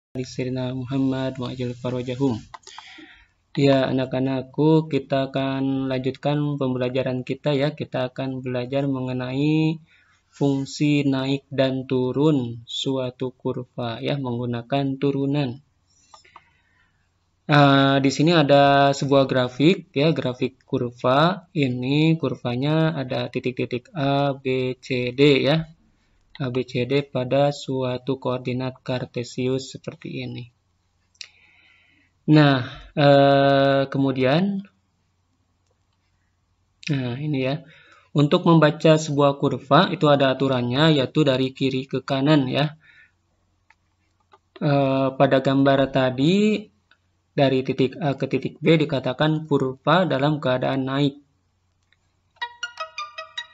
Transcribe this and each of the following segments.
Sayyidina Muhammad wa ajal farajahum. Ya, anak-anakku, kita akan lanjutkan pembelajaran kita ya. Kita akan belajar mengenai fungsi naik dan turun suatu kurva ya, menggunakan turunan. Di sini ada sebuah grafik ya, grafik kurva. Ini kurvanya ada titik-titik A, B, C, D ya. A, B, C, D pada suatu koordinat kartesius seperti ini. Nah, kemudian, ini ya. Untuk membaca sebuah kurva itu ada aturannya, yaitu dari kiri ke kanan ya. Pada gambar tadi, dari titik A ke titik B dikatakan kurva dalam keadaan naik.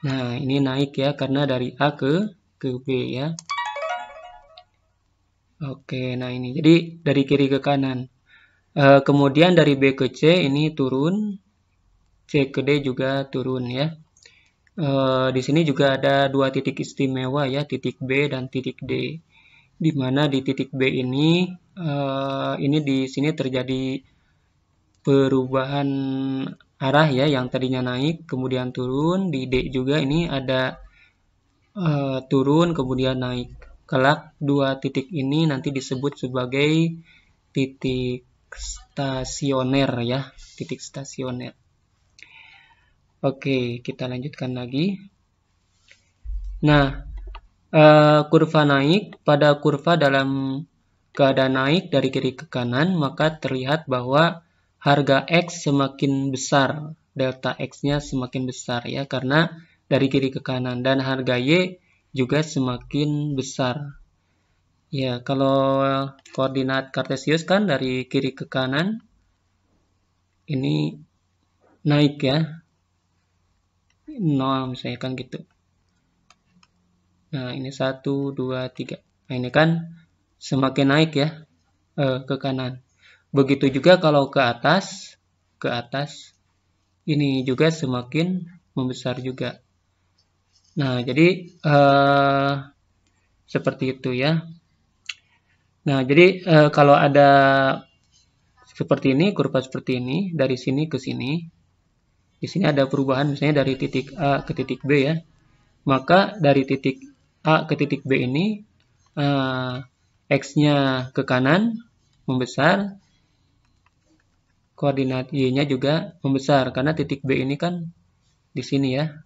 Nah, ini naik ya, karena dari A ke B ya. Oke, nah ini. Jadi, dari kiri ke kanan. Kemudian dari B ke C ini turun. C ke D juga turun ya. Di sini juga ada dua titik istimewa ya, titik B dan titik D. Di mana di titik B ini di sini terjadi perubahan arah ya, yang tadinya naik kemudian turun. Di D juga ini ada turun kemudian naik. Kelak dua titik ini nanti disebut sebagai titik stasioner ya, titik stasioner. Oke, kita lanjutkan lagi. Nah, kurva naik, pada kurva dalam keadaan naik dari kiri ke kanan, maka terlihat bahwa harga X semakin besar, delta X-nya semakin besar ya, karena dari kiri ke kanan, dan harga Y juga semakin besar. Ya, kalau koordinat kartesius kan dari kiri ke kanan, ini naik ya, 0 misalnya kan gitu. Nah, ini 1, 2, 3. Nah, ini kan semakin naik ya, ke kanan. Begitu juga kalau ke atas, ini juga semakin membesar juga. Nah, jadi seperti itu ya. Nah, jadi kalau ada seperti ini, kurva seperti ini, dari sini ke sini, di sini ada perubahan misalnya dari titik A ke titik B ya. Maka dari titik A ke titik B ini, X-nya ke kanan membesar, koordinat Y-nya juga membesar, karena titik B ini kan di sini ya.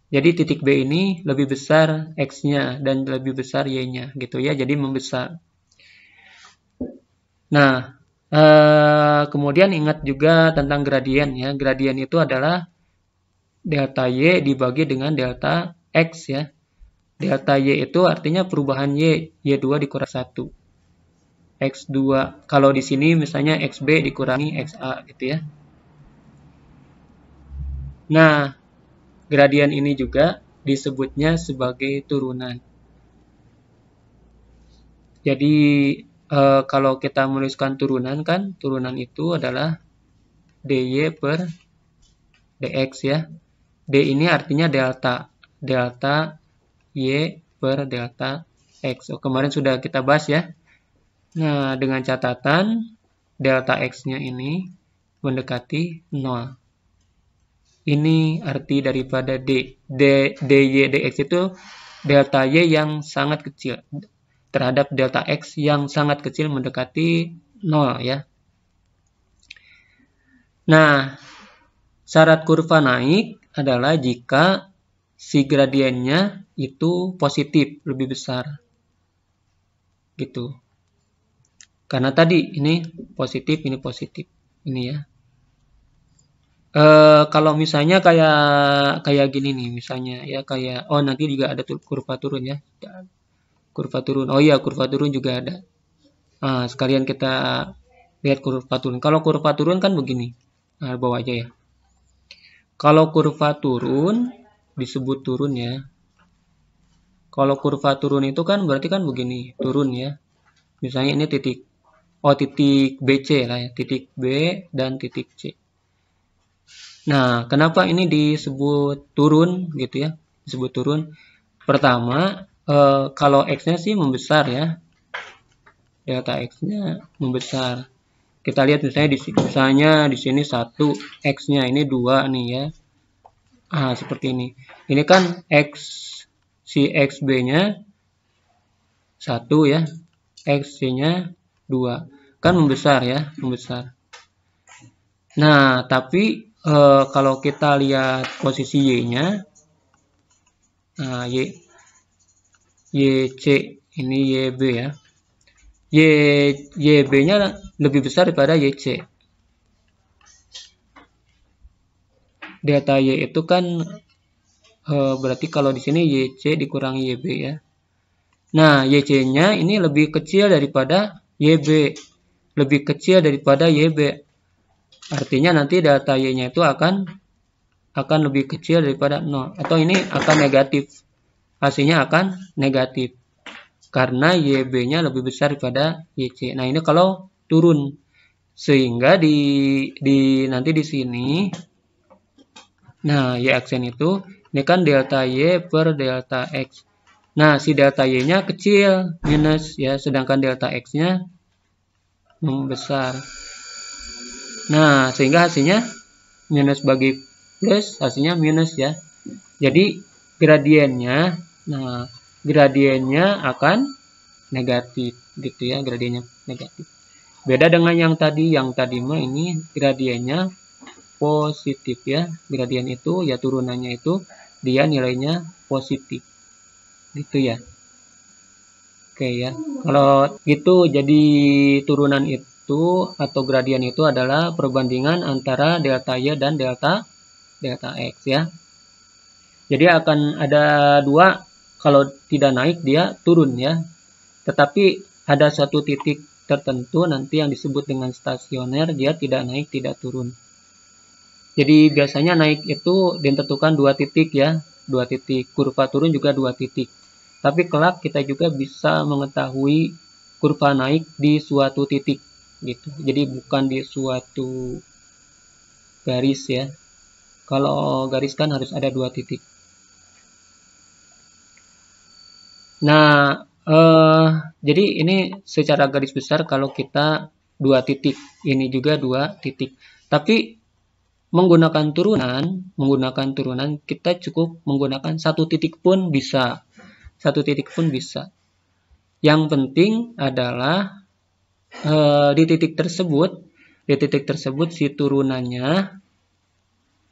Jadi titik B ini lebih besar X-nya dan lebih besar Y-nya gitu ya, jadi membesar. Nah, kemudian ingat juga tentang gradien ya. Gradien itu adalah delta Y dibagi dengan delta X ya. Delta Y itu artinya perubahan Y2 dikurangi 1. X2, kalau di sini misalnya XB dikurangi XA gitu ya. Nah, gradien ini juga disebutnya sebagai turunan. Jadi, kalau kita menuliskan turunan kan, turunan itu adalah dy per dx ya. D ini artinya delta y per delta x. Kemarin sudah kita bahas ya. Nah, dengan catatan delta x-nya ini mendekati 0. Ini arti daripada dy dx itu delta y yang sangat kecil terhadap delta x yang sangat kecil mendekati 0 ya. Nah, syarat kurva naik adalah jika si gradiennya itu positif, lebih besar. Gitu. Karena tadi ini positif, ini ya. Kalau misalnya kayak gini nih, misalnya ya kayak nanti juga ada kurva turun ya. Kurva turun. Oh iya, kurva turun juga ada. Nah, sekalian kita lihat kurva turun. Kalau kurva turun kan begini. Nah, bawa aja ya. Kalau kurva turun disebut turun ya. Kalau kurva turun itu kan berarti kan begini, turun ya. Misalnya ini titik BC lah ya, titik B dan titik C. Nah, kenapa ini disebut turun gitu ya? Disebut turun. Pertama, kalau X-nya sih membesar ya. delta X-nya membesar. Kita lihat misalnya di sini 1, X-nya ini 2 nih ya. Seperti ini. Ini kan si XB-nya 1 ya. XC-nya 2. Kan membesar ya, membesar. Nah, tapi kalau kita lihat posisi Y-nya, YC ini YB ya. YB-nya lebih besar daripada YC. Delta Y itu kan berarti kalau di sini YC dikurangi YB ya. Nah, YC-nya ini lebih kecil daripada YB. Lebih kecil daripada YB. Artinya nanti delta Y-nya itu akan lebih kecil daripada 0. Atau ini akan negatif. Hasilnya akan negatif. Karena YB-nya lebih besar daripada YC. Nah, ini kalau turun. Sehingga nanti di sini, nah, Y aksen itu, ini kan delta Y per delta X. Nah, si delta Y-nya kecil, minus ya, sedangkan delta X-nya membesar. Nah, sehingga hasilnya minus bagi plus, hasilnya minus ya. Jadi, gradiennya akan negatif gitu ya, gradiennya negatif. Beda dengan yang tadi mah ini gradiennya positif ya. Gradien itu ya turunannya itu dia nilainya positif. Gitu ya. Oke ya. Kalau gitu jadi turunan itu atau gradien itu adalah perbandingan antara delta Y dan delta X ya. Jadi akan ada 2, kalau tidak naik dia turun ya. Tetapi ada satu titik tertentu nanti yang disebut dengan stasioner, dia tidak naik, tidak turun. Jadi biasanya naik itu ditentukan 2 titik ya, 2 titik. Kurva turun juga 2 titik. Tapi kelak kita juga bisa mengetahui kurva naik di suatu titik gitu. Jadi bukan di suatu garis ya. Kalau garis kan harus ada 2 titik. Nah, jadi ini secara garis besar kalau kita 2 titik, ini juga 2 titik. Tapi menggunakan turunan kita cukup menggunakan 1 titik pun bisa. 1 titik pun bisa. Yang penting adalah di titik tersebut si turunannya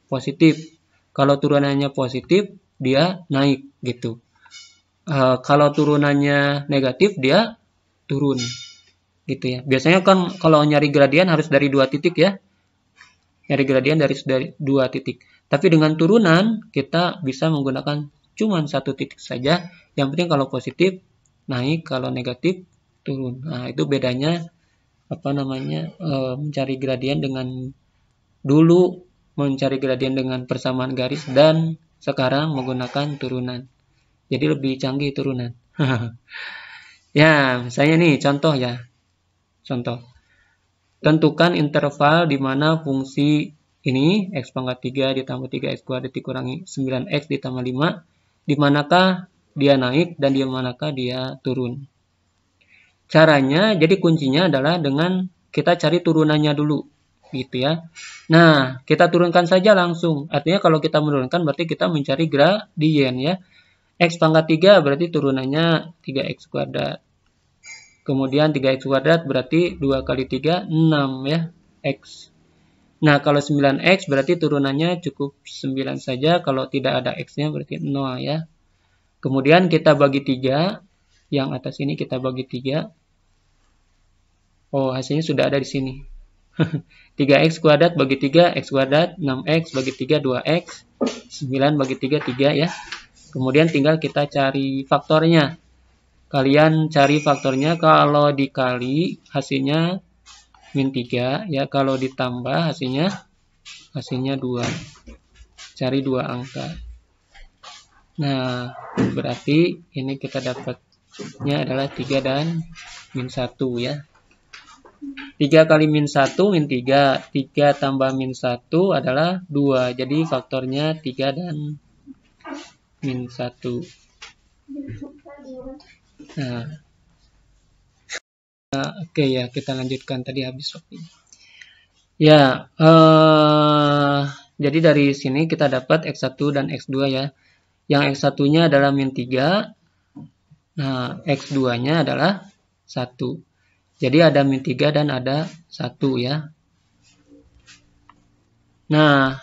positif. Kalau turunannya positif, dia naik gitu. Kalau turunannya negatif, dia turun gitu ya. Biasanya kan kalau nyari gradien harus dari 2 titik ya. Nyari gradien dari 2 titik. Tapi dengan turunan kita bisa menggunakan cuma 1 titik saja. Yang penting kalau positif naik, kalau negatif turun. Nah, itu bedanya mencari gradien mencari gradien dengan persamaan garis dan sekarang menggunakan turunan. Jadi lebih canggih turunan. Ya, misalnya nih contoh ya. Contoh. Tentukan interval di mana fungsi ini x pangkat 3 ditambah 3x kuadrat dikurangi 9x ditambah 5. Di manakah dia naik dan di manakah dia turun. Caranya, jadi kuncinya adalah dengan kita cari turunannya dulu. Gitu ya. Nah, kita turunkan saja langsung. Artinya kalau kita menurunkan berarti kita mencari gradien ya. X pangkat 3 berarti turunannya 3x kuadrat. Kemudian 3x kuadrat berarti 2 kali 3, 6 ya, x. Nah, kalau 9x berarti turunannya cukup 9 saja. Kalau tidak ada x-nya berarti 0 ya. Kemudian kita bagi 3. Yang atas ini kita bagi 3. Oh, hasilnya sudah ada di sini. 3x kuadrat bagi 3, x kuadrat, 6x bagi 3, 2x. 9 bagi 3, 3 ya. Kemudian tinggal kita cari faktornya. Kalian cari faktornya, kalau dikali hasilnya min 3 ya, kalau ditambah hasilnya 2. Cari 2 angka. Nah, berarti ini kita dapatnya adalah 3 dan min 1 ya. 3 kali min 1 min 3. 3 tambah min 1 adalah 2. Jadi faktornya 3 dan min 1. Nah, Oke ya, kita lanjutkan, tadi habis waktu. Ya, jadi dari sini kita dapat X1 dan X2 ya. Yang X1-nya adalah min 3. Nah, X2-nya adalah 1. Jadi ada min 3 dan ada 1 ya. Nah,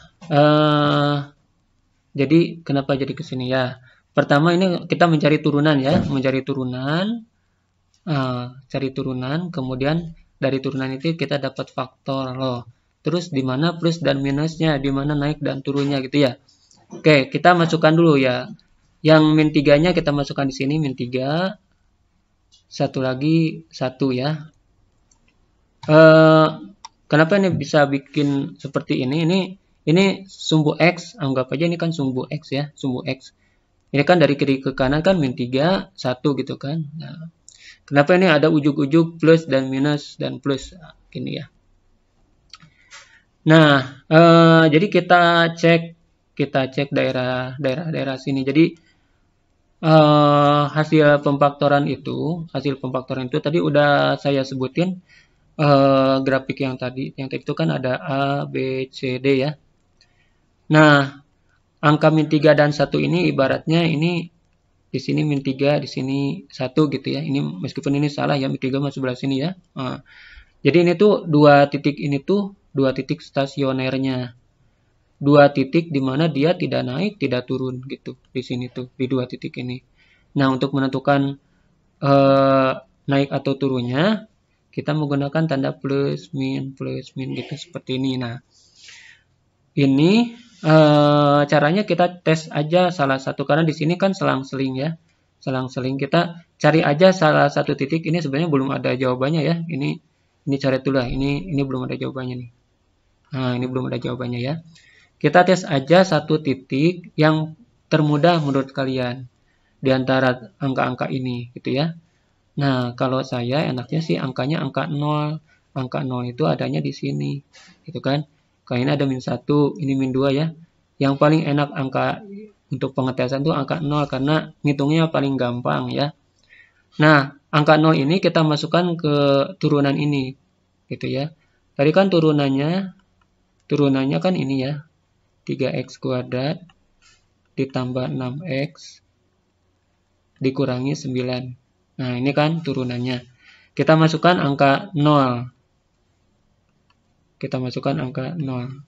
jadi kenapa jadi ke sini ya? Pertama ini kita mencari turunan ya, mencari turunan. Cari turunan, kemudian dari turunan itu kita dapat faktor loh. Terus di mana plus dan minusnya, di mana naik dan turunnya gitu ya. Oke, kita masukkan dulu ya. Yang min 3-nya kita masukkan di sini, min 3. Satu lagi 1 ya. Kenapa ini bisa bikin seperti ini? Ini sumbu X, anggap aja ini kan sumbu X ya, sumbu X. Ini kan dari kiri ke kanan kan min 3, 1 gitu kan. Nah, kenapa ini ada ujug-ujug plus dan minus dan plus gini ya. Nah, jadi kita cek daerah sini. Jadi hasil pemfaktoran itu tadi udah saya sebutin grafik yang tadi itu kan ada A, B, C, D ya. Nah, angka min 3 dan 1 ini ibaratnya ini di sini min 3, di sini 1 gitu ya. Ini meskipun ini salah ya, min 3 masuk sebelah sini ya. Jadi ini tuh dua titik stasionernya. Dua titik di mana dia tidak naik, tidak turun gitu. Di sini tuh, di dua titik ini. Nah, untuk menentukan naik atau turunnya, kita menggunakan tanda plus min gitu seperti ini. Nah, ini caranya kita tes aja salah satu, karena di sini kan selang-seling ya. Selang-seling, kita cari aja salah satu titik. Ini sebenarnya belum ada jawabannya ya. Ini cari dulu lah. Ini belum ada jawabannya nih. Nah, ini belum ada jawabannya ya. Kita tes aja satu titik yang termudah menurut kalian di antara angka-angka ini gitu ya. Nah, kalau saya enaknya sih angkanya angka 0. Angka 0 itu adanya di sini gitu kan. Kalau ini ada min 1, ini min 2 ya. Yang paling enak angka untuk pengetesan itu angka 0 karena ngitungnya paling gampang ya. Nah, angka 0 ini kita masukkan ke turunan ini gitu ya. Tadi kan turunannya kan ini ya. 3x kuadrat ditambah 6x dikurangi 9. Nah, ini kan turunannya. Kita masukkan angka 0. Kita masukkan angka 0.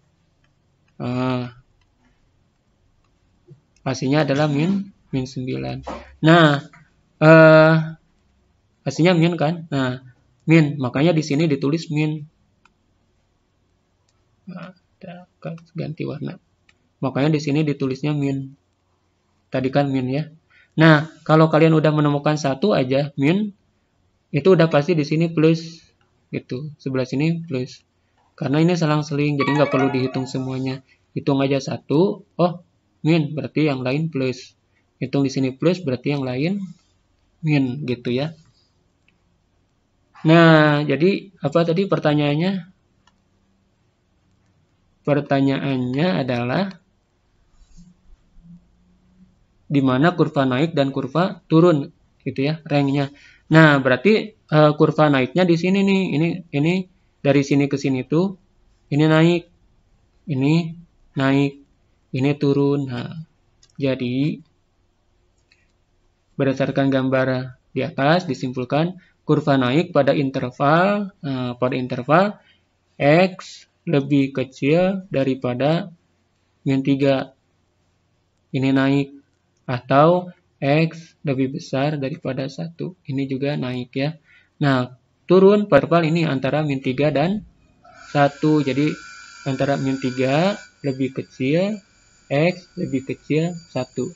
Hasilnya adalah min 9. Nah, hasilnya min kan? Nah, min, makanya di sini ditulis min. Nah, ganti warna. Makanya di sini ditulisnya min. Tadi kan min ya. Nah, kalau kalian udah menemukan satu aja min, itu udah pasti di sini plus gitu. Sebelah sini plus. Karena ini selang-seling, jadi nggak perlu dihitung semuanya. Hitung aja satu, oh min, berarti yang lain plus. Hitung di sini plus, berarti yang lain min, gitu ya. Nah, jadi apa tadi pertanyaannya? Pertanyaannya adalah di mana kurva naik dan kurva turun, gitu ya, ranknya. Nah, berarti kurva naiknya di sini nih. Ini dari sini ke sini tuh, ini naik, ini turun. Nah, jadi berdasarkan gambar di atas disimpulkan kurva naik pada interval X lebih kecil daripada min 3. Ini naik, atau X lebih besar daripada 1. Ini juga naik ya. Nah, turun interval ini antara min 3 dan 1. Jadi antara min 3 lebih kecil, X lebih kecil 1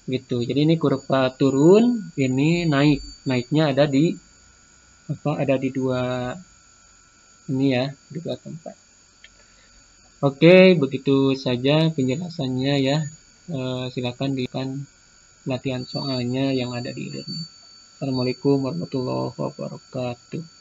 gitu. Jadi ini kurva turun, ini naik. Naiknya ada di dua ini ya, di dua tempat. Oke, begitu saja penjelasannya ya. Silakan dikan latihan soalnya yang ada di e-learning. Assalamualaikum warahmatullahi wabarakatuh.